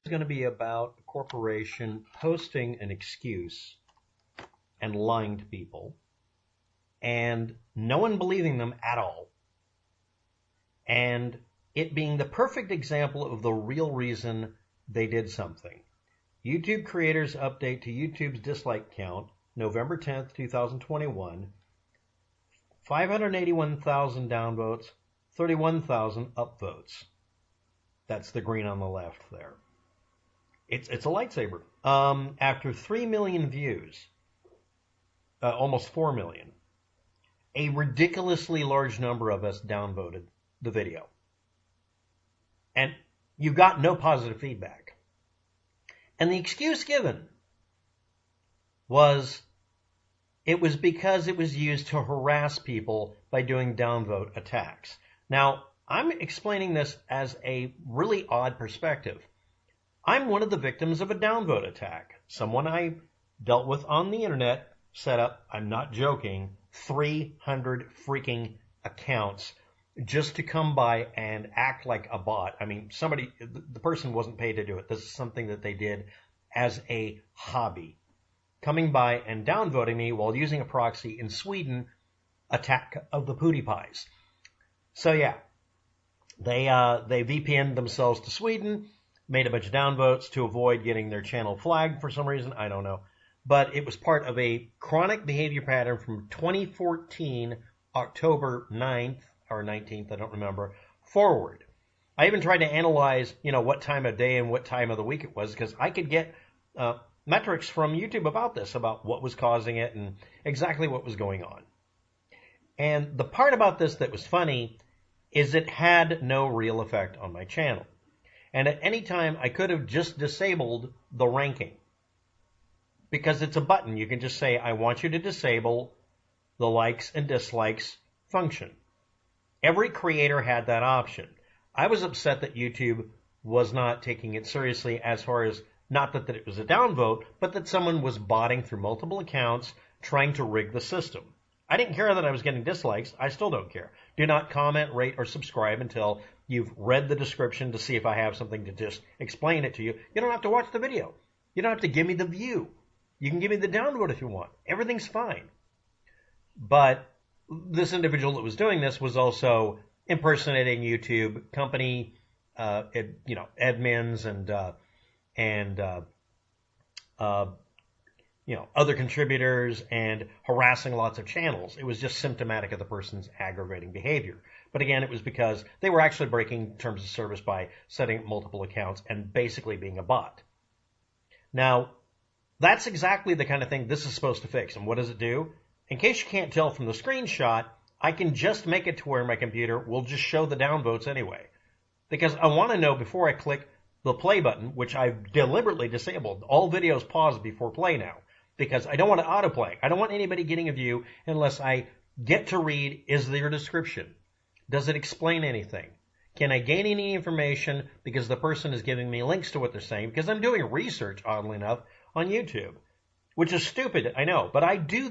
It's going to be about a corporation posting an excuse and lying to people and no one believing them at all, and it being the perfect example of the real reason they did something. YouTube creators update to YouTube's dislike count, November 10th, 2021, 581,000 downvotes, 31,000 upvotes. That's the green on the left there. It's a lightsaber. After 3 million views, almost 4 million, a ridiculously large number of us downvoted the video. And you got no positive feedback. And the excuse given was it was because it was used to harass people by doing downvote attacks. Now, I'm explaining this as a really odd perspective. I'm one of the victims of a downvote attack. Someone I dealt with on the internet set up, I'm not joking, 300 freaking accounts just to come by and act like a bot. I mean, the person wasn't paid to do it. This is something that they did as a hobby. Coming by and downvoting me while using a proxy in Sweden, attack of the PewDiePies. So yeah, they VPN'd themselves to Sweden, made a bunch of downvotes to avoid getting their channel flagged for some reason. I don't know. But it was part of a chronic behavior pattern from 2014, October 9th or 19th, I don't remember, forward. I even tried to analyze, what time of day and what time of the week it was, because I could get metrics from YouTube about this, about what was causing it and exactly what was going on. And the part about this that was funny is it had no real effect on my channel. And at any time, I could have just disabled the ranking. Because it's a button. You can just say, I want you to disable the likes and dislikes function. Every creator had that option. I was upset that YouTube was not taking it seriously as far as, not that it was a downvote, but that someone was botting through multiple accounts trying to rig the system. I didn't care that I was getting dislikes. I still don't care. Do not comment, rate, or subscribe until you've read the description to see if I have something to just explain it to you. You don't have to watch the video. You don't have to give me the view. You can give me the downvote if you want. Everything's fine. But this individual that was doing this was also impersonating YouTube company, admins and other contributors and harassing lots of channels. It was just symptomatic of the person's aggravating behavior. But again, it was because they were actually breaking terms of service by setting up multiple accounts and basically being a bot. Now, that's exactly the kind of thing this is supposed to fix. And what does it do? In case you can't tell from the screenshot, I can just make it to where my computer will just show the downvotes anyway. Because I want to know before I click the play button, which I've deliberately disabled. All videos pause before play now. Because I don't want to autoplay. I don't want anybody getting a view unless I get to read, is there a description? Does it explain anything? Can I gain any information because the person is giving me links to what they're saying? Because I'm doing research, oddly enough, on YouTube. Which is stupid, I know. But I do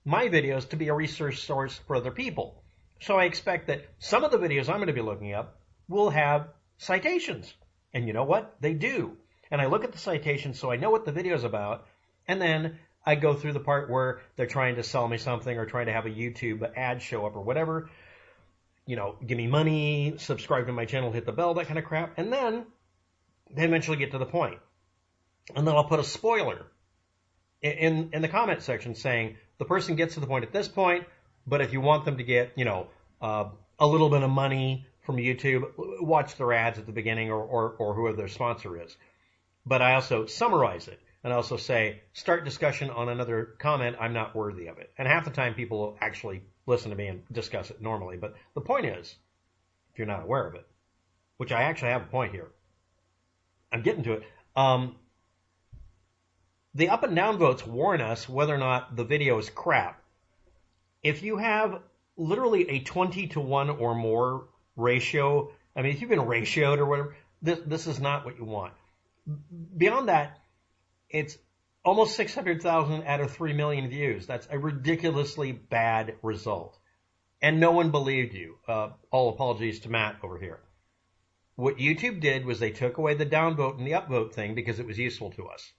my videos, to be a research source for other people. So I expect that some of the videos I'm going to be looking up will have citations. And you know what? They do. And I look at the citations so I know what the video is about. And then I go through the part where they're trying to sell me something or trying to have a YouTube ad show up or whatever. Give me money, subscribe to my channel, hit the bell, that kind of crap. And then they eventually get to the point. And then I'll put a spoiler in the comment section saying the person gets to the point at this point, but if you want them to get, a little bit of money from YouTube, watch their ads at the beginning or whoever their sponsor is. But I also summarize it and I also say, start discussion on another comment, I'm not worthy of it. And half the time people will actually listen to me and discuss it normally. But the point is, if you're not aware of it, which I actually have a point here, I'm getting to it. The up and down votes warn us whether or not the video is crap. If you have literally a 20-to-1 or more ratio, I mean, if you've been ratioed or whatever, this is not what you want. Beyond that, it's almost 600,000 out of 3 million views. That's a ridiculously bad result. And no one believed you. All apologies to Matt over here. What YouTube did was they took away the downvote and the upvote thing because it was useful to us.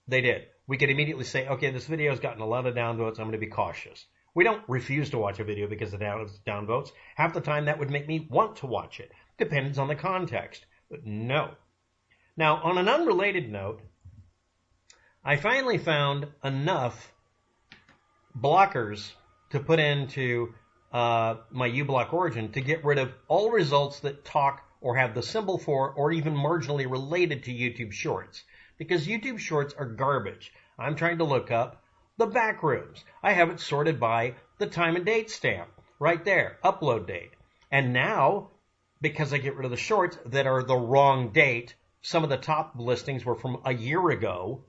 They did. We could immediately say, okay, this video has gotten a lot of downvotes. I'm going to be cautious. We don't refuse to watch a video because of downvotes. Half the time that would make me want to watch it. Depends on the context. But no. Now, on an unrelated note, I finally found enough blockers to put into my uBlock origin to get rid of all results that talk or have the symbol for or even marginally related to YouTube Shorts. Because YouTube Shorts are garbage. I'm trying to look up the back rooms. I have it sorted by the time and date stamp. Right there, upload date. And now, because I get rid of the shorts that are the wrong date, some of the top listings were from a year ago,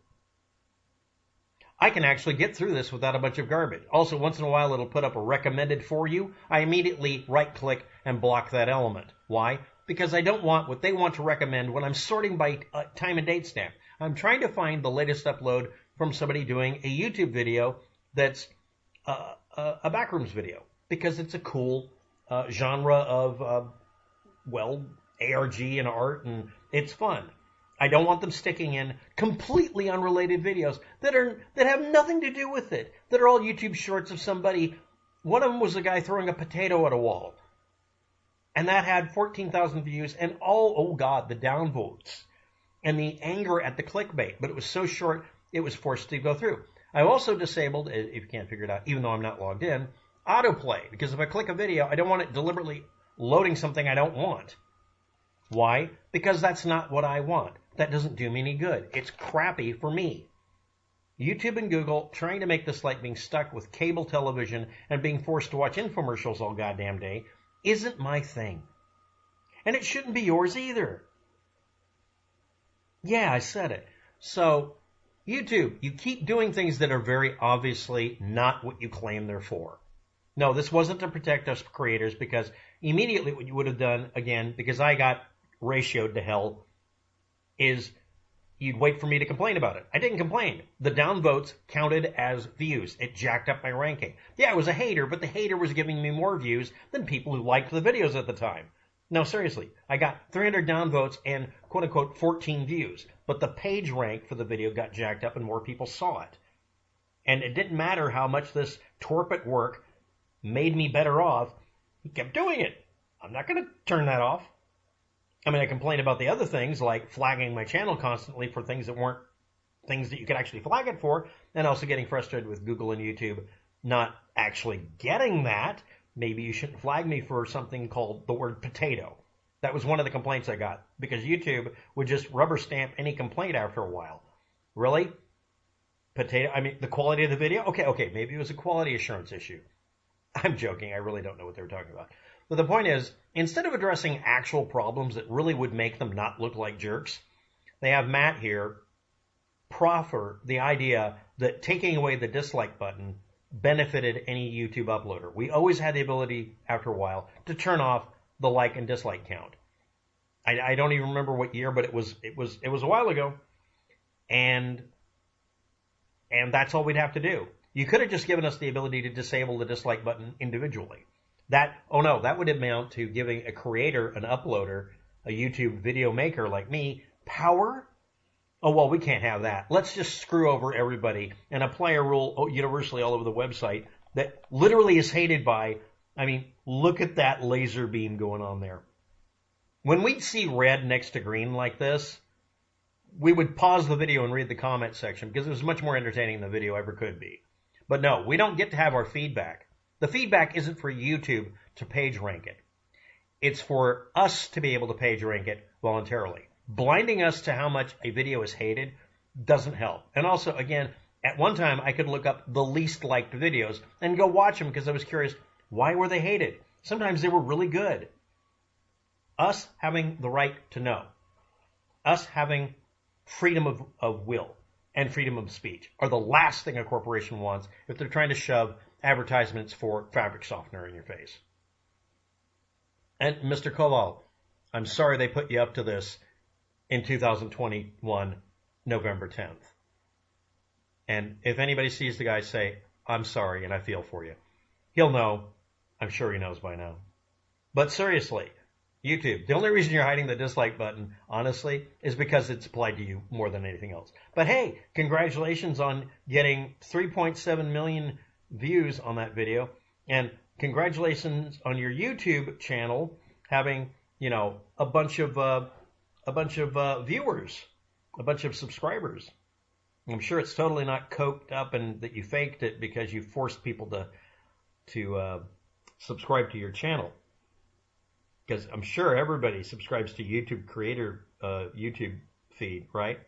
I can actually get through this without a bunch of garbage. Also, once in a while, it'll put up a recommended for you. I immediately right-click and block that element. Why? Because I don't want what they want to recommend when I'm sorting by time and date stamp. I'm trying to find the latest upload from somebody doing a YouTube video that's a backrooms video because it's a cool genre of, ARG and art, and it's fun. I don't want them sticking in completely unrelated videos that have nothing to do with it, that are all YouTube shorts of somebody. One of them was a guy throwing a potato at a wall, and that had 14,000 views and the downvotes and the anger at the clickbait, but it was so short it was forced to go through. I also disabled, if you can't figure it out, even though I'm not logged in, autoplay, because if I click a video, I don't want it deliberately loading something I don't want. Why? Because that's not what I want. That doesn't do me any good. It's crappy for me. YouTube and Google trying to make this like being stuck with cable television and being forced to watch infomercials all goddamn day isn't my thing. And it shouldn't be yours either. Yeah, I said it. So, YouTube, you keep doing things that are very obviously not what you claim they're for. No, this wasn't to protect us creators, because immediately what you would have done, again, because I got ratioed to hell, is you'd wait for me to complain about it. I didn't complain. The downvotes counted as views. It jacked up my ranking. Yeah, I was a hater, but the hater was giving me more views than people who liked the videos at the time. No, seriously, I got 300 downvotes and quote-unquote 14 views, but the page rank for the video got jacked up and more people saw it. And it didn't matter how much this torpid work made me better off. He kept doing it. I'm not going to turn that off. I mean, I complain about the other things, like flagging my channel constantly for things that weren't things that you could actually flag it for, and also getting frustrated with Google and YouTube not actually getting that. Maybe you shouldn't flag me for something called the word potato. That was one of the complaints I got, because YouTube would just rubber stamp any complaint after a while. Really? Potato? I mean, the quality of the video? Okay, maybe it was a quality assurance issue. I'm joking. I really don't know what they were talking about. But the point is, instead of addressing actual problems that really would make them not look like jerks, they have Matt here proffer the idea that taking away the dislike button benefited any YouTube uploader. We always had the ability, after a while, to turn off the like and dislike count. I don't even remember what year, but it was a while ago, and that's all we'd have to do. You could have just given us the ability to disable the dislike button individually. That would amount to giving a creator, an uploader, a YouTube video maker like me, power. Oh, well, we can't have that. Let's just screw over everybody and apply a rule universally all over the website that literally is hated by, look at that laser beam going on there. When we'd see red next to green like this, we would pause the video and read the comment section, because it was much more entertaining than the video ever could be. But no, we don't get to have our feedback. The feedback isn't for YouTube to page rank it. It's for us to be able to page rank it voluntarily. Blinding us to how much a video is hated doesn't help. And also, again, at one time I could look up the least liked videos and go watch them because I was curious, why were they hated? Sometimes they were really good. Us having the right to know, us having freedom of will and freedom of speech are the last thing a corporation wants if they're trying to shove advertisements for fabric softener in your face. And Mr. Koval, I'm sorry they put you up to this in 2021, November 10th. And if anybody sees the guy, say, I'm sorry and I feel for you. He'll know. I'm sure he knows by now. But seriously, YouTube. The only reason you're hiding the dislike button, honestly, is because it's applied to you more than anything else. But hey, congratulations on getting 3.7 million views on that video. And congratulations on your YouTube channel having, you know, a bunch of viewers, a bunch of subscribers. I'm sure it's totally not coked up and that you faked it because you forced people to subscribe to your channel. Because I'm sure everybody subscribes to YouTube creator YouTube feed, right?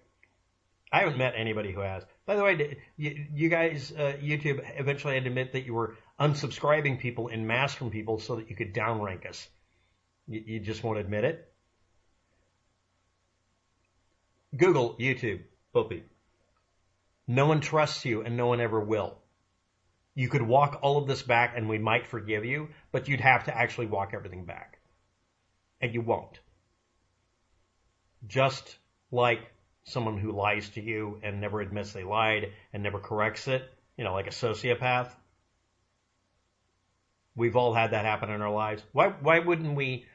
I haven't met anybody who has. By the way, you guys, YouTube eventually had to admit that you were unsubscribing people en masse from people so that you could downrank us. You just won't admit it? Google YouTube, Opie. No one trusts you and no one ever will. You could walk all of this back and we might forgive you, but you'd have to actually walk everything back. And you won't. Just like someone who lies to you and never admits they lied and never corrects it, you know, like a sociopath. We've all had that happen in our lives. Why wouldn't we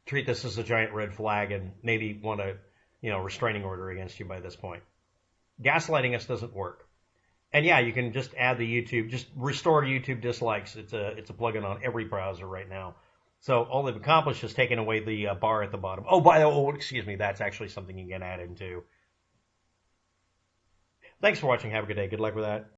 treat this as a giant red flag and maybe want a, you know, restraining order against you by this point? Gaslighting us doesn't work. And yeah, you can just add the YouTube, just restore YouTube dislikes. It's a plugin on every browser right now. So all they've accomplished is taking away the bar at the bottom. Oh, excuse me, that's actually something you can add into. Thanks for watching. Have a good day. Good luck with that.